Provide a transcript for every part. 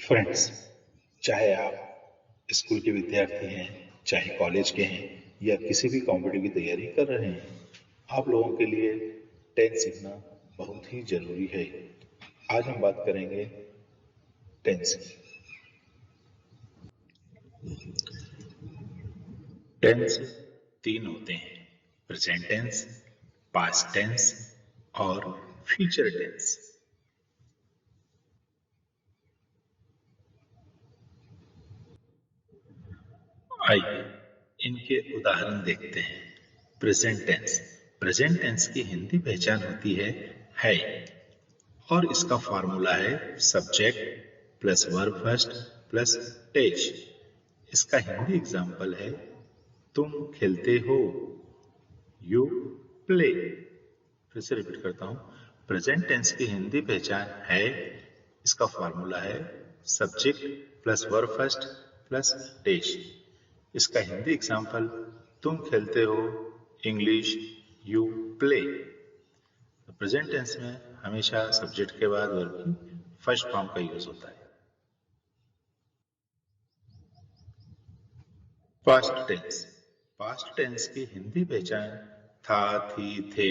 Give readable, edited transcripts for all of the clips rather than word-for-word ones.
Friends, चाहे आप school के विद्यार्थी हैं, चाहे कॉलेज के हैं या किसी भी कॉम्पिटिटिव की तैयारी कर रहे हैं, आप लोगों के लिए टेंस सीखना बहुत ही जरूरी है। आज हम बात करेंगे टेंस की। टेंस तीन होते हैं: प्रेजेंट टेंस, पास्ट टेंस और फ्यूचर टेंस। आइए इनके उदाहरण देखते हैं। Present tense. प्रेजेंट टेंस की हिंदी पहचान होती है और इसका फॉर्मूला है subject plus verb first plus dash. इसका हिंदी एग्जाम्पल है तुम खेलते हो, यू प्ले। फिर से रिपीट करता हूं। प्रेजेंट टेंस की हिंदी पहचान है, इसका फॉर्मूला है subject plus verb first plus dash. इसका हिंदी एग्जाम्पल तुम खेलते हो, English you play. Present tense में हमेशा सब्जेक्ट के बाद वर्ब की फर्स्ट फॉर्म का यूज होता है। Past tense. पास्ट टेंस की हिंदी पहचान था, थी, थे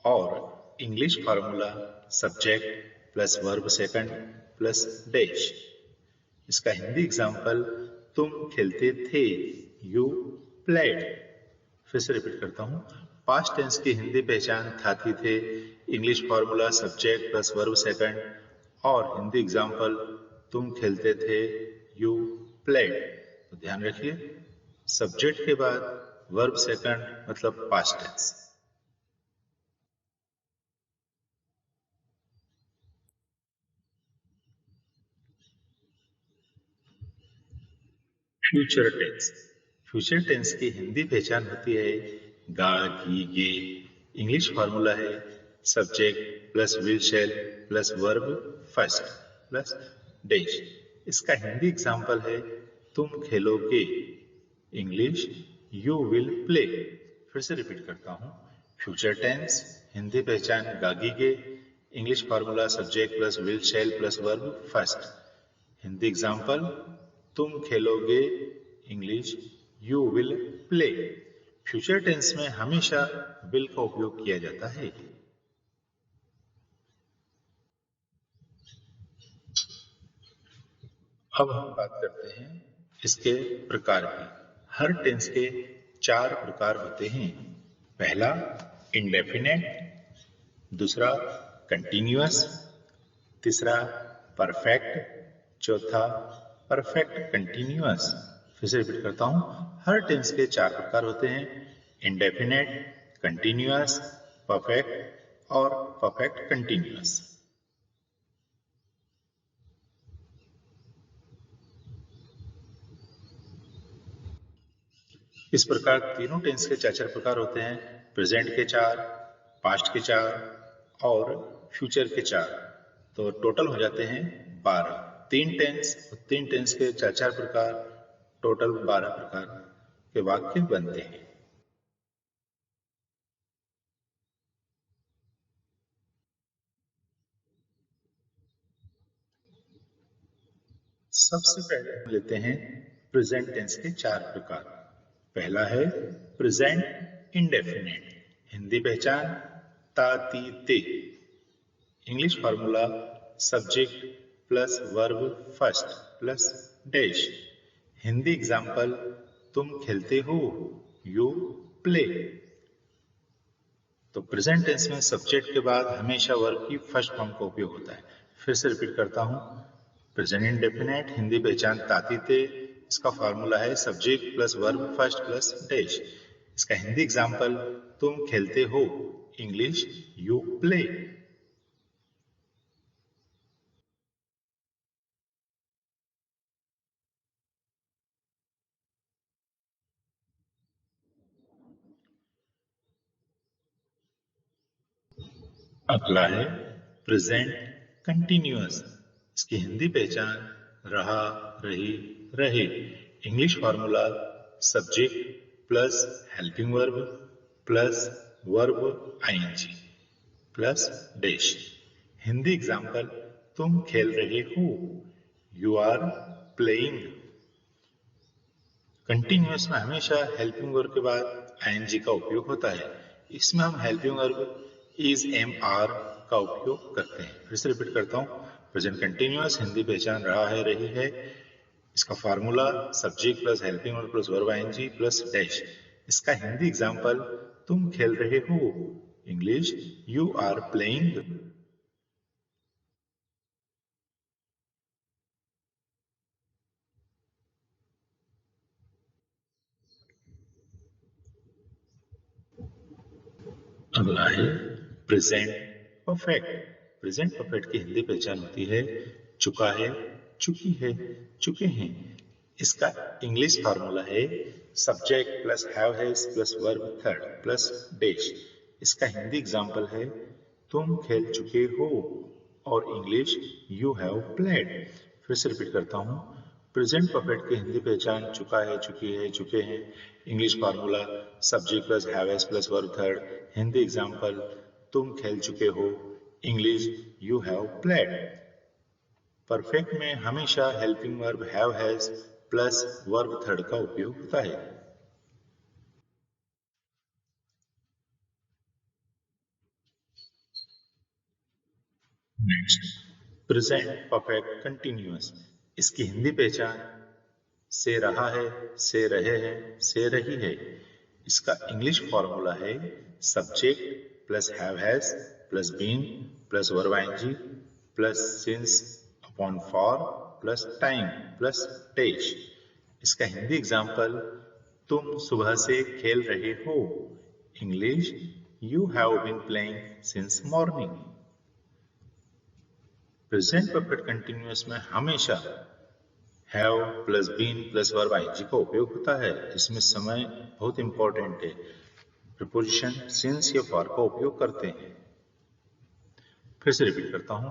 और English formula subject plus verb second plus dash. इसका हिंदी एग्जाम्पल तुम खेलते थे, यू प्लेड। फिर से रिपीट करता हूं। पास्ट टेंस की हिंदी पहचान था, थी, थे, English formula subject plus verb second और हिंदी एग्जाम्पल तुम खेलते थे, यू प्लेड। तो ध्यान रखिए, सब्जेक्ट के बाद वर्ब सेकंड मतलब past tense. Future tense. Future tense की हिंदी पहचान होती है गा, घी, गे। इंग्लिश फॉर्मूला है subject plus will shall plus verb first plus dash. इसका हिंदी एग्जाम्पल है तुम खेलोगे, इंग्लिश यू विल प्ले। फिर से रिपीट करता हूं। फ्यूचर टेंस हिंदी पहचान गागी गे, English formula subject plus will shall plus verb first. Hindi example तुम खेलोगे, English you will play. Future tense में हमेशा विल का उपयोग किया जाता है। अब हम बात करते हैं इसके प्रकार की। हर टेंस के चार प्रकार होते हैं। पहला इंडेफिनेट, दूसरा कंटिन्यूअस, तीसरा परफेक्ट, चौथा परफेक्ट कंटिन्यूअस। फिर से रिपीट करता हूं। हर टेंस के चार प्रकार होते हैं: इंडेफिनेट, कंटिन्यूअस, परफेक्ट और परफेक्ट कंटिन्यूअस। इस प्रकार तीनों टेंस के चार चार प्रकार होते हैं: प्रेजेंट के चार, पास्ट के चार और फ्यूचर के चार। तो टोटल हो जाते हैं 12। तीन टेंस के चार चार प्रकार, टोटल 12 प्रकार के वाक्य बनते हैं। सबसे पहले हम लेते हैं प्रेजेंट टेंस के चार प्रकार। पहला है प्रेजेंट इंडेफिनेट। हिंदी पहचान ता, ती, ते। English formula subject plus verb first plus dash. Hindi example तुम खेलते हो, यू प्ले। तो प्रेजेंट टेंस में सब्जेक्ट के बाद हमेशा वर्ब की फर्स्ट फॉर्म का उपयोग होता है। फिर से रिपीट करता हूं। प्रेजेंट इंडेफिनेट हिंदी पहचान ताती थे। इसका फॉर्मूला है subject plus verb first plus dash. इसका हिंदी एग्जाम्पल तुम खेलते हो, इंग्लिश यू प्ले। अगला है प्रेजेंट कंटिन्यूअस। इसकी हिंदी पहचान रहा, रही, रहे। English formula subject plus helping verb plus verb ING plus dash. Hindi example तुम खेल रहे हो, यू आर प्लेइंग। कंटिन्यूअस में हमेशा हेल्पिंग वर्ब के बाद आईएनजी का उपयोग होता है। इसमें हम helping verb is am are का उपयोग करते हैं। फिर से रिपीट करता हूँ, प्रेजेंट कंटिन्यूअस हिंदी पहचान रहा है, रही है। इसका formula subject plus helping verb plus verb ING plus dash. इसका हिंदी एग्जाम्पल, तुम खेल रहे हो। English, you are playing. अगला है प्रेजेंट परफेक्ट। प्रेजेंट परफेक्ट की हिंदी पहचान होती है चुका है, चुकी है, चुके हैं। इसका इंग्लिश फार्मूला है subject plus have has plus verb third plus dash. इसका हिंदी एग्जाम्पल है तुम खेल चुके हो, और इंग्लिश, यू हैव प्लेड। फिर से रिपीट करता हूँ, प्रेजेंट परफेक्ट की हिंदी पहचान चुका है, चुकी है, चुके हैं। English formula subject plus have has plus verb third. Hindi example, तुम खेल चुके हो। English, you have played. Perfect में हमेशा helping verb have has plus verb third का उपयोग होता है। Next, present perfect continuous. इसकी हिंदी पहचान से रहा है, से रहे हैं, से रही है। इसका इंग्लिश फॉर्मूला है subject plus have has plus been plus verb ING plus since upon for plus time plus dash. इसका हिंदी एग्जाम्पल, तुम सुबह से खेल रहे हो। English, you have been playing since morning. Present perfect continuous में हमेशा have plus been plus verb ING का उपयोग होता है। इसमें समय बहुत इंपॉर्टेंट है। प्रीपोजिशन सिंस या फॉर का उपयोग करते हैं। फिर से रिपीट करता हूँ,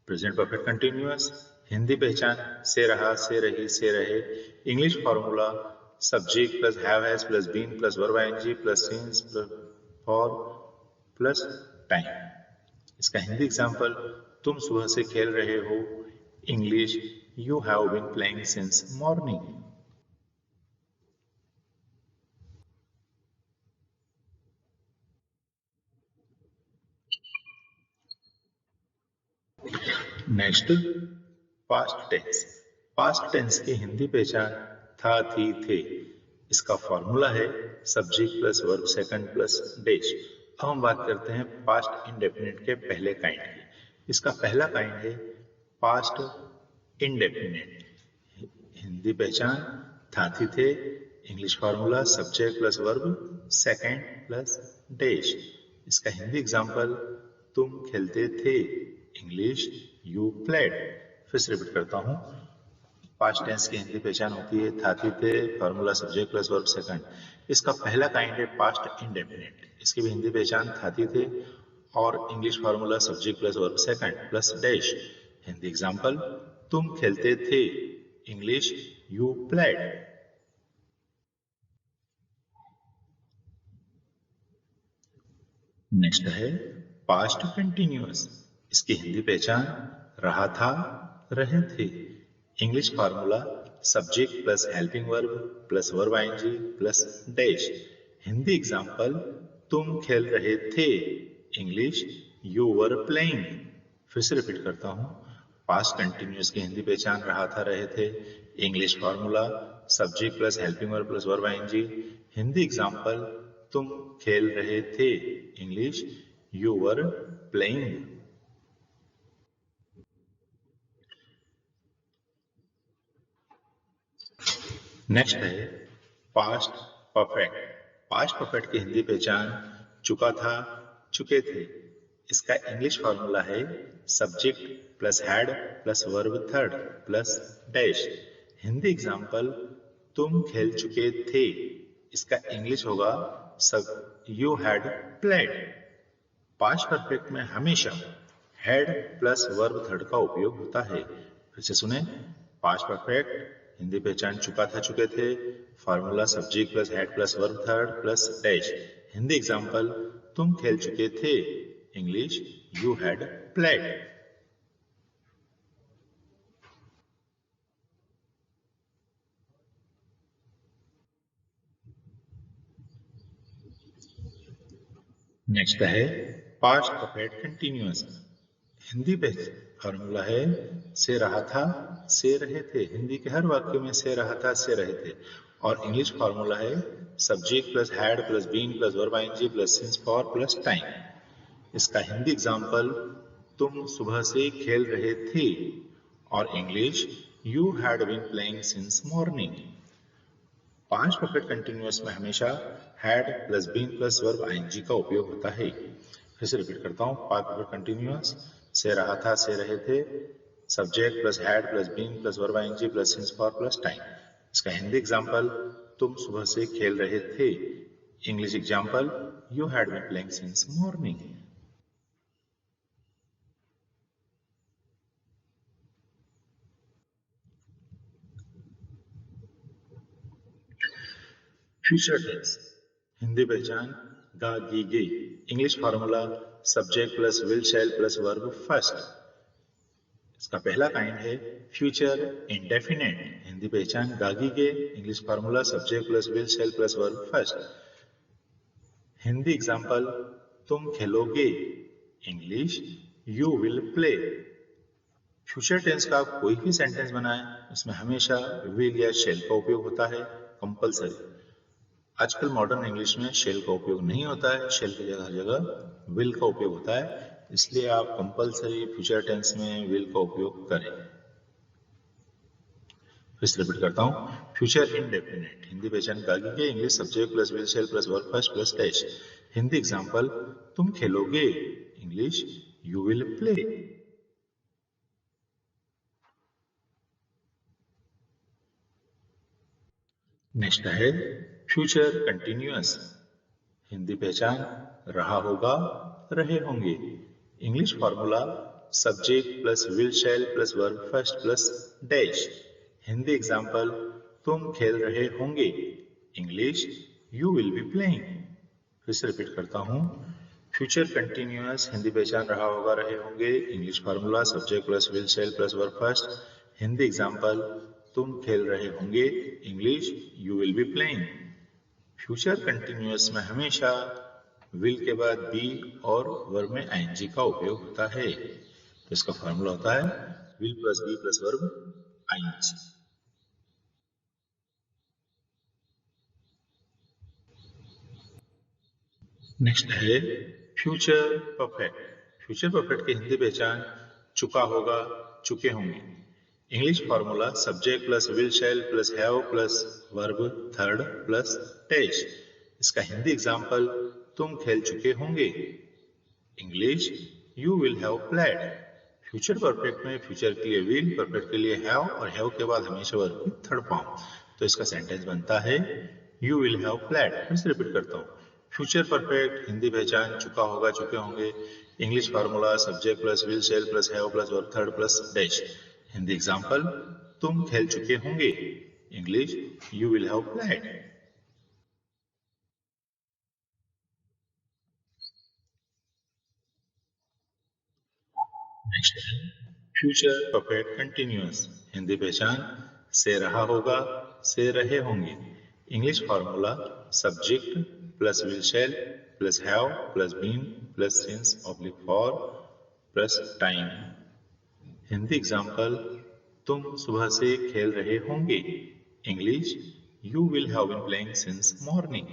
प्रेजेंट परफेक्ट कंटिन्यूअस हिंदी पहचान से रहा, से रही, से रहे। English formula subject plus have has plus been plus verb ING plus since plus for plus time. इसका हिंदी एग्जाम्पल, तुम सुबह से खेल रहे हो। English, you have been playing since morning. Next, past tense. Past tense की हिंदी पहचान था, थी, थे। इसका फॉर्मूला है subject plus verb second plus dash. अब हम बात करते हैं पास्ट इंडेफिनिट के पहले काइंड की। इसका पहला काइंड है पास्ट इंडेफिनिट। हिंदी पहचान था, थी, थे। English formula subject plus verb second plus dash. इसका हिंदी एग्जाम्पल, तुम खेलते थे। English, you played. फिर से रिपीट करता हूँ, पास्ट टेंस की हिंदी पहचान होती है था, थी, थे, formula subject plus verb second. इसका पहला काइंड है पास्ट इंडेफिनिट। इसकी भी हिंदी पहचान था, थी, थे, और English formula subject plus verb second plus dash. Hindi example, तुम खेलते थे। English, you played. नेक्स्ट है पास्ट कंटिन्यूअस। इसकी हिंदी पहचान रहा था, रहे थे। English formula subject plus helping verb plus verb ING plus dash. Hindi example, तुम खेल रहे थे। English, you were playing. फिर से रिपीट करता हूँ, पास्ट कंटिन्यूअस की हिंदी पहचान रहा था, रहे थे। English formula subject plus helping verb plus verb ING. Hindi example, तुम खेल रहे थे। English, you were playing. Next है पास्ट परफेक्ट। पास्ट परफेक्ट की हिंदी पहचान चुका था, चुके थे। इसका इंग्लिश फॉर्मूला है subject plus had plus verb third plus dash. Hindi example, तुम खेल चुके थे। इसका इंग्लिश होगा सब you had played. Past perfect में हमेशा हैड प्लस वर्ब थर्ड का उपयोग होता है। फिर से सुने, पास्ट परफेक्ट हिंदी पहचान चुका था, चुके थे, formula subject plus had plus verb third plus dash. Hindi example, तुम खेल चुके थे। English, you had played. Next है पास्ट परफेक्ट कंटिन्यूअस। हिंदी पे फॉर्मूला है से रहा था से रहे थे। हिंदी के हर वाक्य में से रहा था से रहे थे। और इंग्लिश फॉर्मूला है subject plus had plus been plus verb ING plus since for plus time. इसका हिंदी एग्जाम्पल तुम सुबह से खेल रहे थे। और English you had been playing since morning. पांच परफेक्ट कंटिन्यूअस में हमेशा had plus been plus verb ING का उपयोग होता है। फिर से रिपीट करता हूँ। पांच परफेक्ट कंटिन्यूअस से रहा था से रहे थे, subject plus had plus been plus verb ING plus since for plus time. इसका हिंदी एग्जाम्पल तुम सुबह से खेल रहे थे। English example you had been playing since morning. Future tense Hindi पहचान गा गी गे। English formula subject plus will shall plus verb first. इसका पहला काइंड है फ्यूचर इंडेफिनेट। हिंदी पहचान गागी गे। English formula subject plus will shall plus verb first. Hindi example तुम खेलोगे। English you will play. Future tense का कोई भी सेंटेंस बनाएं उसमें हमेशा विल या शेल का उपयोग होता है कंपलसरी। आजकल मॉडर्न इंग्लिश में शेल का उपयोग नहीं होता है। शेल की जगह हर जगह विल का उपयोग होता है। इसलिए आप कंपलसरी फ्यूचर टेंस में विल का उपयोग करें। फिर से रिपीट करता हूँ। फ्यूचर इंडेफिनेट हिंदी पहचान गागी के। English subject plus will shall plus verb first plus dash. Hindi example तुम खेलोगे। English you will play. Next है फ्यूचर कंटिन्यूअस। हिंदी पहचान रहा होगा रहे होंगे। English formula subject plus will shall plus verb first plus dash. Hindi example तुम खेल रहे होंगे। English you will be playing. फिर से रिपीट करता हूँ। फ्यूचर कंटिन्यूअस हिंदी पहचान रहा होगा रहे होंगे। English formula subject plus will shall plus verb first. Hindi example तुम खेल रहे होंगे। English you will be playing. Future continuous में हमेशा विल के बाद बी और वर्ब में आईएनजी का उपयोग होता है। तो इसका फॉर्मूला होता है will plus be plus verb ING. Next है फ्यूचर परफेक्ट। फ्यूचर परफेक्ट की हिंदी पहचान चुका होगा चुके होंगे। English formula subject plus will shall plus have plus verb third plus dash. इसका हिंदी एग्जाम्पल तुम खेल चुके होंगे। English you will have played. Future perfect में फ्यूचर के लिए विल, परफेक्ट के लिए हैव और हैव के बाद हमेशा वर्ब की थर्ड फॉर्म। तो इसका सेंटेंस बनता है यू विल हैव प्लेड। फिर से रिपीट करता हूँ। फ्यूचर परफेक्ट हिंदी पहचान चुका होगा चुके होंगे। English formula subject plus will shall plus have plus verb third plus dash. Hindi example तुम खेल चुके होंगे। English you will have played. Next है फ्यूचर परफेक्ट कंटिन्यूअस। हिंदी पहचान से रहा होगा से रहे होंगे। English formula subject plus will shall plus have plus been plus since oblique for plus time. Hindi example तुम सुबह से खेल रहे होंगे। English you will have been playing since morning.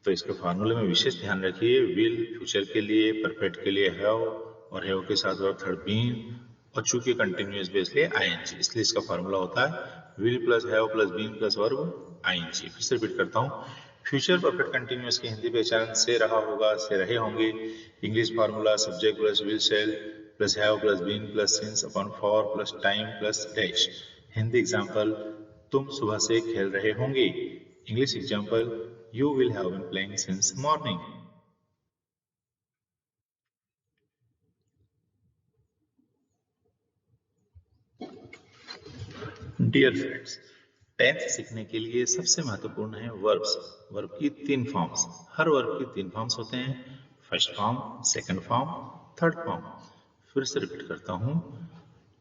तो इसके फार्मूले में विशेष ध्यान रखिए। विल फ्यूचर के लिए, परफेक्ट के लिए हैव और हैव के साथ वर्ब थर्ड बीन और चूंकि कंटिन्यूअस बेस लिए आईएनजी, इसलिए इसका फार्मूला होता है will plus have plus been plus verb ING. फिर से रिपीट करता हूँ। फ्यूचर परफेक्ट कंटिन्यूअस की हिंदी पहचान से रहा होगा से रहे होंगे। English formula subject plus will shall plus have plus been plus since upon for plus time plus dash. Hindi example तुम सुबह से खेल रहे होंगे। English example you will have been playing since morning. Dear friends, tenth सीखने के लिए सबसे महत्वपूर्ण है वर्ब्स। वर्ब की तीन फॉर्म्स। हर वर्ब की तीन फॉर्म्स होते हैं, first form, second form, third form. फिर से रिपीट करता हूँ।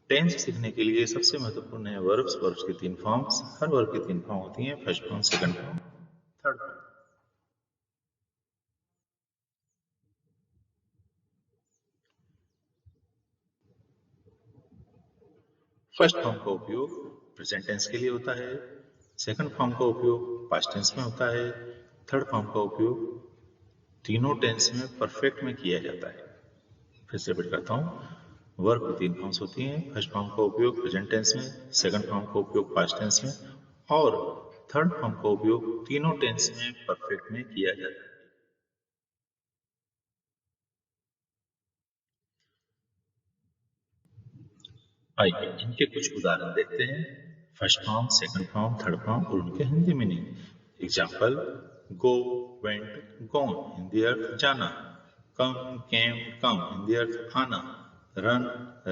टेंस सीखने के लिए सबसे महत्वपूर्ण है वर्ब्स। वर्ब्स की तीन फॉर्म्स। हर वर्ब की तीन फॉर्म होती हैं, first form, second form, third form. First form का उपयोग प्रेजेंट टेंस के लिए होता है, सेकंड फॉर्म का उपयोग पास्ट टेंस में होता है, थर्ड फॉर्म का उपयोग तीनों टेंस में परफेक्ट में किया जाता है। फिर से रिपीट करता हूँ, वर्ब की तीन फॉर्म्स होती हैं। फर्स्ट फॉर्म का उपयोग प्रेजेंट टेंस में, सेकंड फॉर्म का उपयोग पास्ट टेंस में और थर्ड फॉर्म का उपयोग तीनों टेंस में परफेक्ट में किया जाता है। आइए इनके कुछ उदाहरण देखते हैं। First form, second form, third form और उनके हिंदी मीनिंग। एग्जाम्पल, गो, वेंट, गॉन हिंदी अर्थ जाना, कम, केम, कम हिंदी अर्थ आना, रन,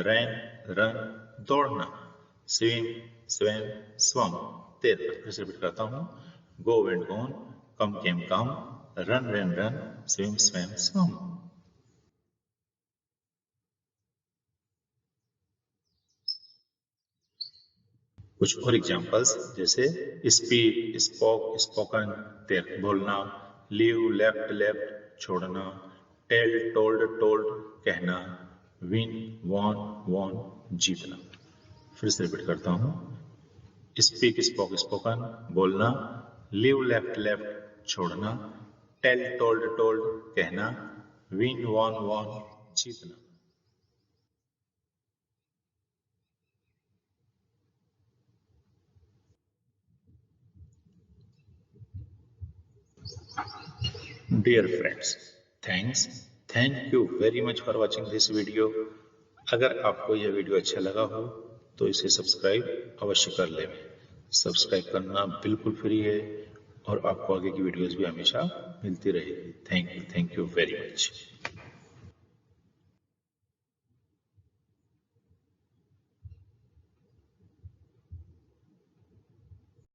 रैन, रन दौड़ना, स्विम, स्वैम, स्वम तैरना। फिर से रिपीट करता हूँ, गो, वेंट, गॉन, कम, केम, कम, रन, रैन, रन, स्विम, स्वैम, स्वम। कुछ और एग्जांपल्स जैसे स्पीक, स्पोक, स्पोकन बोलना, लीव, लेफ्ट, लेफ्ट छोड़ना, टेल, टोल्ड, टोल्ड कहना, विन, वॉन, वॉन जीतना। फिर से रिपीट करता हूँ, स्पीक, स्पोक, स्पोकन बोलना, लीव, लेफ्ट, लेफ्ट छोड़ना, टेल, टोल्ड, टोल्ड कहना, विन, वॉन, वॉन जीतना। Dear friends, thank you very much for watching this video. अगर आपको यह वीडियो अच्छा लगा हो तो इसे सब्सक्राइब अवश्य कर लें। सब्सक्राइब करना बिल्कुल फ्री है और आपको आगे की वीडियोस भी हमेशा मिलती रहेगी। Thank you very much.